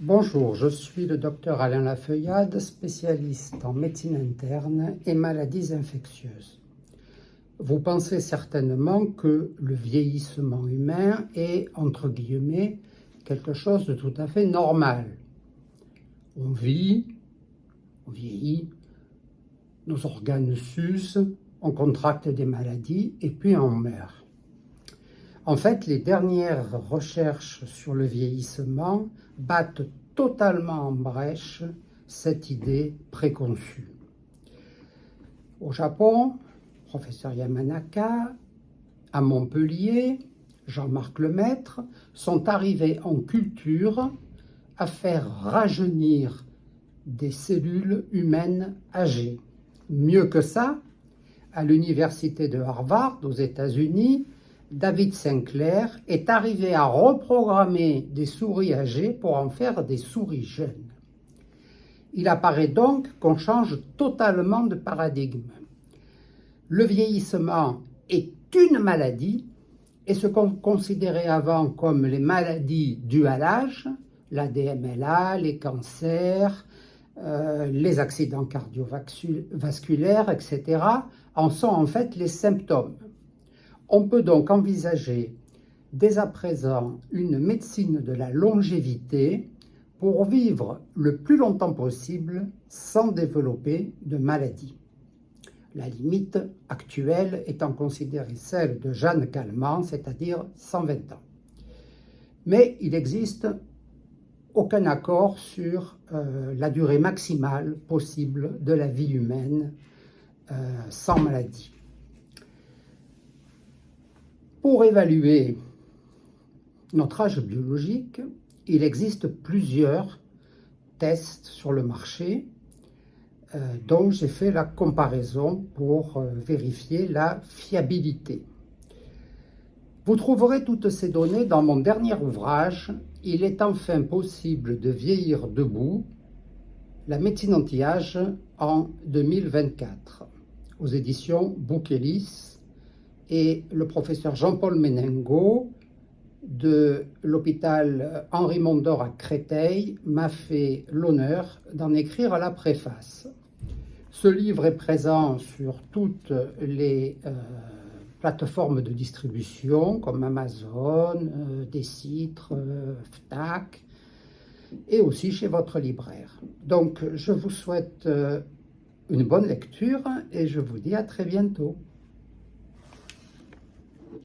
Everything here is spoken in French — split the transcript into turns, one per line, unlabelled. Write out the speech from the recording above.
Bonjour, je suis le docteur Alain Lafeuillade, spécialiste en médecine interne et maladies infectieuses. Vous pensez certainement que le vieillissement humain est, entre guillemets, quelque chose de tout à fait normal. On vit, on vieillit, nos organes s'usent, on contracte des maladies et puis on meurt. En fait, les dernières recherches sur le vieillissement battent totalement en brèche cette idée préconçue. Au Japon, professeur Yamanaka, à Montpellier, Jean-Marc Lemaître sont arrivés en culture à faire rajeunir des cellules humaines âgées. Mieux que ça, à l'université de Harvard aux États-Unis, David Sinclair est arrivé à reprogrammer des souris âgées pour en faire des souris jeunes. Il apparaît donc qu'on change totalement de paradigme. Le vieillissement est une maladie et ce qu'on considérait avant comme les maladies dues à l'âge, la DMLA, les cancers, les accidents cardiovasculaires, etc., en sont en fait les symptômes. On peut donc envisager dès à présent une médecine de la longévité pour vivre le plus longtemps possible sans développer de maladies. La limite actuelle étant considérée celle de Jeanne Calment, c'est-à-dire 120 ans. Mais il n'existe aucun accord sur la durée maximale possible de la vie humaine sans maladie. Pour évaluer notre âge biologique, il existe plusieurs tests sur le marché dont j'ai fait la comparaison pour vérifier la fiabilité. Vous trouverez toutes ces données dans mon dernier ouvrage « Il est enfin possible de vieillir debout, la médecine anti-âge en 2024 » aux éditions Bouquelis. Et le professeur Jean-Paul Menengo de l'hôpital Henri Mondor à Créteil m'a fait l'honneur d'en écrire la préface. Ce livre est présent sur toutes les plateformes de distribution comme Amazon, Décitre, Fnac et aussi chez votre libraire. Donc je vous souhaite une bonne lecture et je vous dis à très bientôt.